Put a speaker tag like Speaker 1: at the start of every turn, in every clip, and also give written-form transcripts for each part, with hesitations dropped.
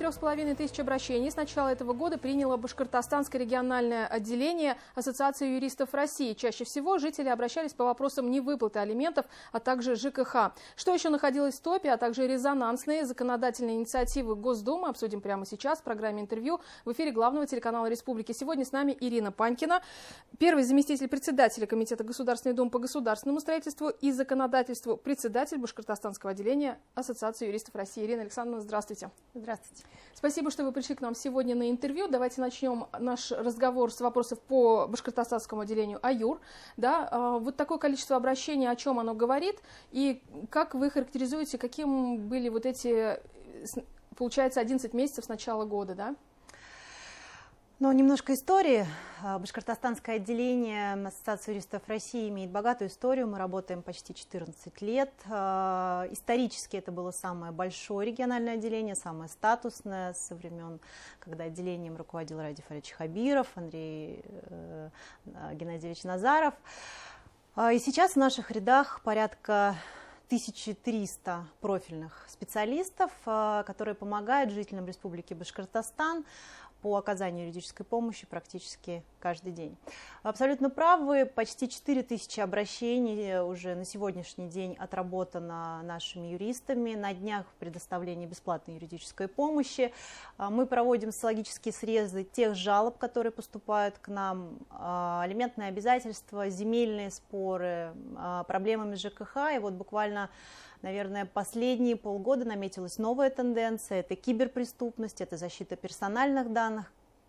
Speaker 1: 3,5 тысяч обращений с начала этого года приняло Башкортостанское региональное отделение Ассоциации юристов России. Чаще всего жители обращались по вопросам невыплаты алиментов, а также ЖКХ. Что еще находилось в топе, а также резонансные законодательные инициативы Госдумы обсудим прямо сейчас в программе «Интервью» в эфире главного телеканала Республики. Сегодня с нами Ирина Панькина, первый заместитель председателя Комитета Государственной Думы по государственному строительству и законодательству, председатель Башкортостанского отделения Ассоциации юристов России. Ирина Александровна, здравствуйте.
Speaker 2: Здравствуйте.
Speaker 1: Спасибо, что вы пришли к нам сегодня на интервью. Давайте начнем наш разговор с вопросов по Башкортостанскому отделению АЮР. Да, вот такое количество обращений, о чем оно говорит, и как вы характеризуете, каким были вот эти, получается, 11 месяцев с начала года, да?
Speaker 2: Ну, немножко истории. Башкортостанское отделение Ассоциации юристов России имеет богатую историю. Мы работаем почти 14 лет. Исторически это было самое большое региональное отделение, самое статусное со времен, когда отделением руководил Ради Фаридович Хабиров, Андрей Геннадьевич Назаров. И сейчас в наших рядах порядка 1300 профильных специалистов, которые помогают жителям Республики Башкортостан по оказанию юридической помощи практически каждый день. Вы абсолютно правы, почти 4000 обращений уже на сегодняшний день отработано нашими юристами. На днях предоставления бесплатной юридической помощи. Мы проводим социологические срезы тех жалоб, которые поступают к нам, алиментные обязательства, земельные споры, проблемами ЖКХ. И вот буквально, наверное, последние полгода наметилась новая тенденция. Это киберпреступность, это защита персональных данных.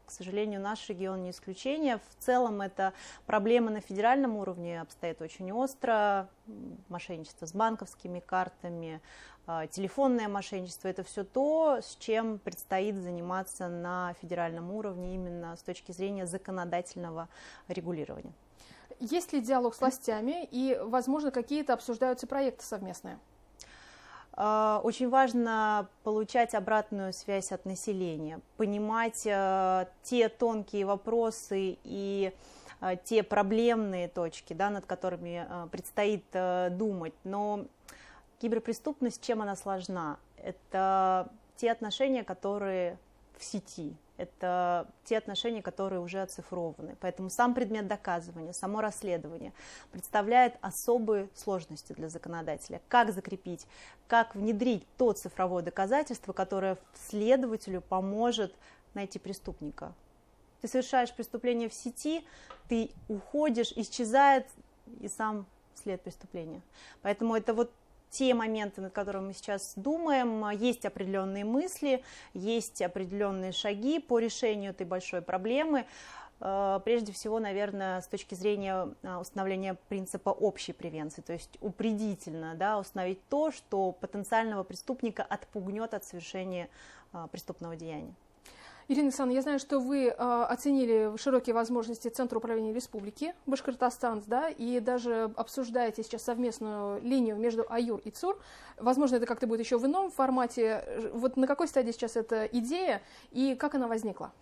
Speaker 2: К сожалению, наш регион не исключение. В целом, это проблема на федеральном уровне обстоит очень остро. Мошенничество с банковскими картами, телефонное мошенничество – это все то, с чем предстоит заниматься на федеральном уровне именно с точки зрения законодательного регулирования.
Speaker 1: Есть ли диалог с властями и, возможно, какие-то обсуждаются проекты совместные?
Speaker 2: Очень важно получать обратную связь от населения, понимать те тонкие вопросы и те проблемные точки, да, над которыми предстоит думать. Но киберпреступность, чем она сложна? Это те отношения, которые в сети. Это те отношения, которые уже оцифрованы. Поэтому сам предмет доказывания, само расследование представляет особые сложности для законодателя. Как закрепить, как внедрить то цифровое доказательство, которое следователю поможет найти преступника. Ты совершаешь преступление в сети, ты уходишь, исчезает и сам след преступления. Поэтому это вот те моменты, над которыми мы сейчас думаем, есть определенные мысли, есть определенные шаги по решению этой большой проблемы. Прежде всего, наверное, с точки зрения установления принципа общей превенции, то есть упредительно, да, установить то, что потенциального преступника отпугнет от совершения преступного деяния.
Speaker 1: Ирина Александровна, я знаю, что вы оценили широкие возможности Центра управления Республики Башкортостан, да, и даже обсуждаете сейчас совместную линию между АЮР и ЦУР. Возможно, это как-то будет еще в ином формате. Вот на какой стадии сейчас эта идея и как она возникла?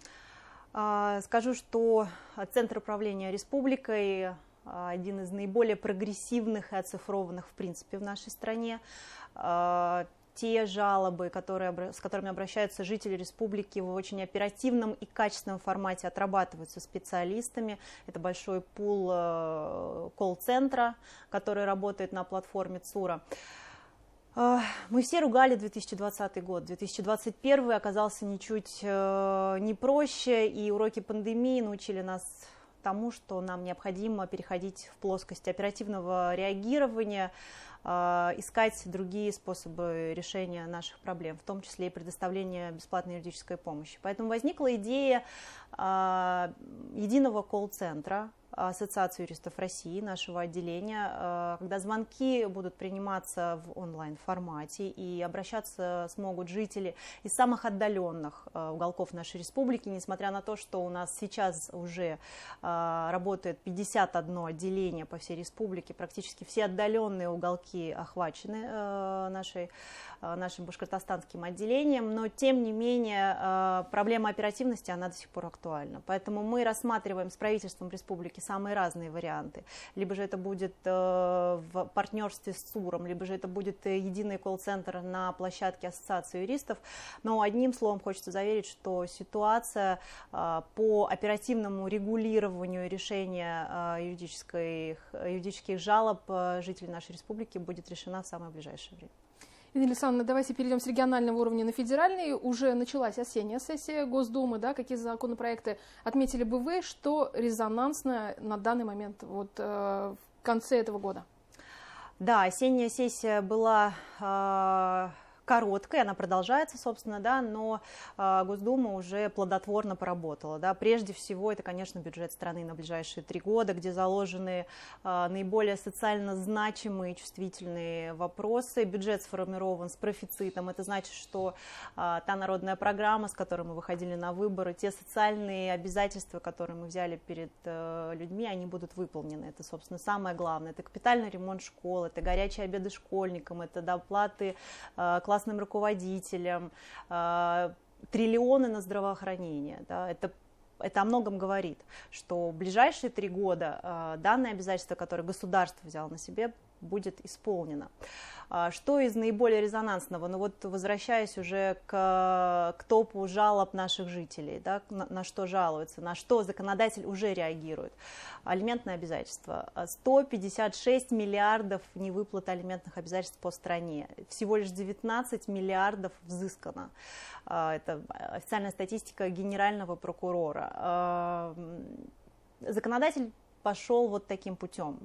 Speaker 2: Скажу, что Центр управления Республикой один из наиболее прогрессивных и оцифрованных, в принципе, в нашей стране. Те жалобы, с которыми обращаются жители республики, в очень оперативном и качественном формате отрабатываются специалистами. Это большой пул колл-центра, который работает на платформе ЦУРа. Мы все ругали 2020 год. 2021 оказался ничуть не проще, и уроки пандемии научили нас тому, что нам необходимо переходить в плоскость оперативного реагирования, искать другие способы решения наших проблем, в том числе и предоставления бесплатной юридической помощи. Поэтому возникла идея единого колл-центра Ассоциации юристов России, нашего отделения, когда звонки будут приниматься в онлайн-формате и обращаться смогут жители из самых отдаленных уголков нашей республики, несмотря на то, что у нас сейчас уже работает 51 отделение по всей республике, практически все отдаленные уголки охвачены нашим башкортостанским отделением, но тем не менее проблема оперативности, она до сих пор актуальна. Поэтому мы рассматриваем с правительством республики рассмотрели самые разные варианты. Либо же это будет в партнерстве с ЦУРом, либо же это будет единый колл-центр на площадке Ассоциации юристов. Но одним словом хочется заверить, что ситуация по оперативному регулированию решения юридических жалоб жителей нашей республики будет решена в самое ближайшее время.
Speaker 1: Ирина Александровна, давайте перейдем с регионального уровня на федеральный. Уже началась осенняя сессия Госдумы. Да? Какие законопроекты отметили бы вы, что резонансно на данный момент в конце этого года?
Speaker 2: Да, осенняя сессия была короткой, она продолжается, собственно, да, но Госдума уже плодотворно поработала. Да. Прежде всего, это, конечно, бюджет страны на ближайшие 3 года, где заложены наиболее социально значимые, чувствительные вопросы. Бюджет сформирован с профицитом. Это значит, что та народная программа, с которой мы выходили на выборы, те социальные обязательства, которые мы взяли перед людьми, они будут выполнены. Это, собственно, самое главное. Это капитальный ремонт школ, это горячие обеды школьникам, это доплаты классным руководителям, триллионы на здравоохранение. Да, это о многом говорит, что в ближайшие 3 года данное обязательство, которое государство взяло на себе, будет исполнено. Что из наиболее резонансного? Ну вот, возвращаясь уже к топу жалоб наших жителей, да, на что жалуются, на что законодатель уже реагирует. Алиментные обязательства. 156 миллиардов невыплат алиментных обязательств по стране. Всего лишь 19 миллиардов взыскано. Это официальная статистика генерального прокурора. Законодатель пошел вот таким путем.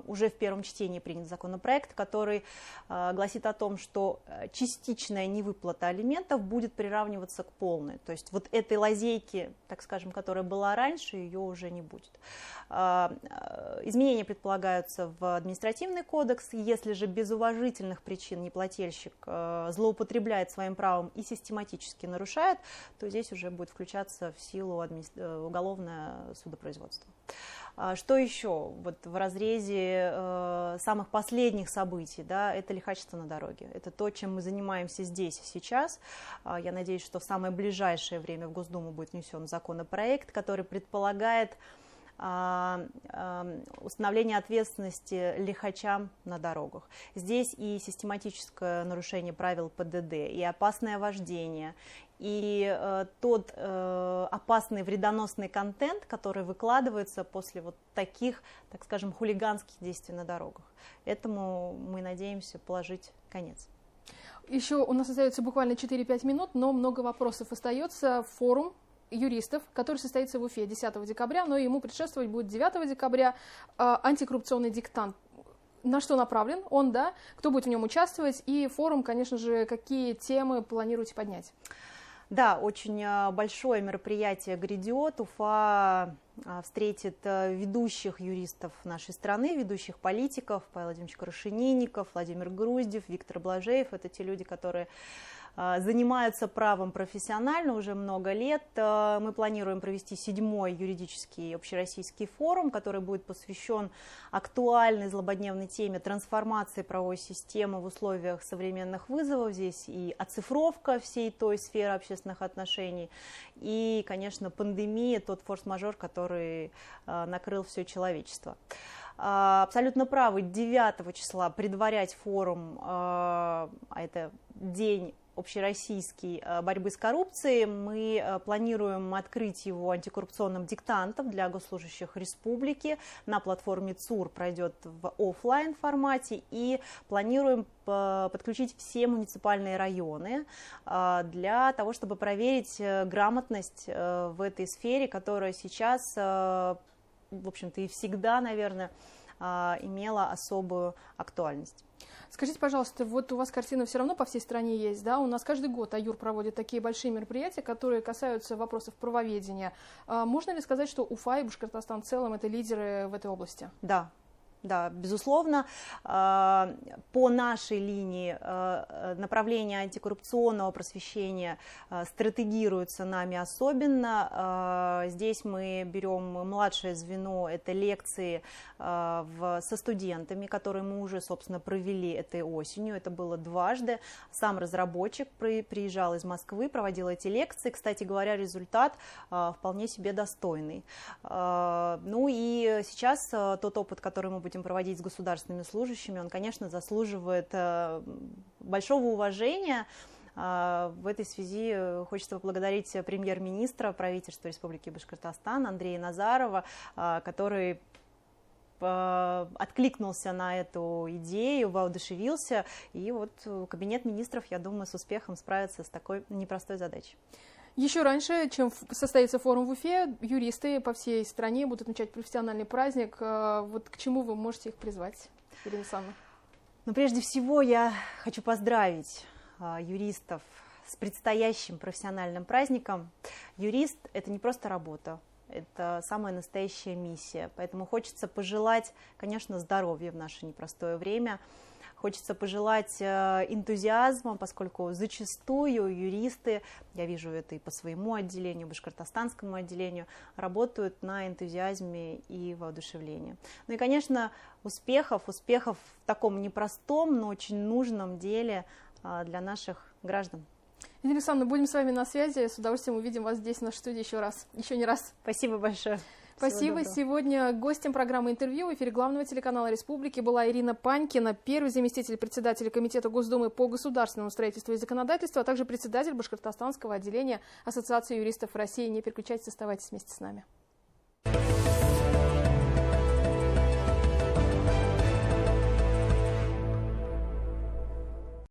Speaker 2: Уже в первом чтении принят законопроект, который гласит о том, что частичная невыплата алиментов будет приравниваться к полной. То есть вот этой лазейки, так скажем, которая была раньше, ее уже не будет. Изменения предполагаются в административный кодекс. Если же без уважительных причин неплательщик злоупотребляет своим правом и систематически нарушает, то здесь уже будет включаться в силу уголовное судопроизводство. Что еще вот в разрезе самых последних событий, да, это лихачество на дороге. Это то, чем мы занимаемся здесь и сейчас. Я надеюсь, что в самое ближайшее время в Госдуму будет внесен законопроект, который предполагает установление ответственности лихачам на дорогах. Здесь и систематическое нарушение правил ПДД, и опасное вождение, и тот опасный вредоносный контент, который выкладывается после вот таких, так скажем, хулиганских действий на дорогах. Этому мы надеемся положить конец.
Speaker 1: Еще у нас остается буквально 4-5 минут, но много вопросов остается. Форум юристов, который состоится в Уфе 10 декабря, но ему предшествовать будет 9 декабря антикоррупционный диктант. На что направлен он, да? Кто будет в нем участвовать? И форум, конечно же, какие темы планируете поднять?
Speaker 2: Да, очень большое мероприятие грядет. Уфа встретит ведущих юристов нашей страны, ведущих политиков: Павел Владимирович Крашенинников, Владимир Груздев, Виктор Блажеев. Это те люди, которые занимаются правом профессионально уже много лет. Мы планируем провести 7-й юридический общероссийский форум, который будет посвящен актуальной злободневной теме трансформации правовой системы в условиях современных вызовов. Здесь и оцифровка всей той сферы общественных отношений, и, конечно, пандемия, тот форс-мажор, который накрыл все человечество. Абсолютно правы, 9 числа предварять форум, а это день общероссийский борьбы с коррупцией. Мы планируем открыть его антикоррупционным диктантом для госслужащих республики. На платформе ЦУР пройдет в офлайн формате, и планируем подключить все муниципальные районы для того, чтобы проверить грамотность в этой сфере, которая сейчас, в общем-то, и всегда, наверное, имела особую актуальность.
Speaker 1: Скажите, пожалуйста, вот у вас картина все равно по всей стране есть, да? У нас каждый год АЮР проводит такие большие мероприятия, которые касаются вопросов правоведения. Можно ли сказать, что Уфа и Башкортостан в целом это лидеры в этой области?
Speaker 2: Да, Да, безусловно, по нашей линии направление антикоррупционного просвещения стратегируется нами особенно. Здесь мы берем младшее звено, это лекции со студентами, которые мы уже, собственно, провели этой осенью. Это было дважды. Сам разработчик приезжал из Москвы, проводил эти лекции. Кстати говоря, результат вполне себе достойный. Ну и сейчас тот опыт, который мы будем проводить с государственными служащими, он, конечно, заслуживает большого уважения. В этой связи хочется поблагодарить премьер-министра правительства Республики Башкортостан Андрея Назарова, который откликнулся на эту идею, воодушевился, и вот Кабинет министров, я думаю, с успехом справится с такой непростой задачей.
Speaker 1: Еще раньше, чем состоится форум в Уфе, юристы по всей стране будут отмечать профессиональный праздник. Вот к чему вы можете их призвать, Ирина Александровна?
Speaker 2: Ну, прежде всего, я хочу поздравить юристов с предстоящим профессиональным праздником. Юрист – это не просто работа, это самая настоящая миссия. Поэтому хочется пожелать, конечно, здоровья в наше непростое время. Хочется пожелать энтузиазма, поскольку зачастую юристы, я вижу это и по своему отделению, башкортостанскому отделению, работают на энтузиазме и воодушевлении. Ну и, конечно, успехов в таком непростом, но очень нужном деле для наших граждан.
Speaker 1: Ирина Александровна, будем с вами на связи. С удовольствием увидим вас здесь, в нашей студии, еще не раз.
Speaker 2: Спасибо большое.
Speaker 1: Спасибо. Сегодня гостем программы «Интервью» в эфире главного телеканала Республики была Ирина Панькина, первый заместитель председателя Комитета Госдумы по государственному строительству и законодательству, а также председатель Башкортостанского отделения Ассоциации юристов России. Не переключайтесь, оставайтесь вместе с нами.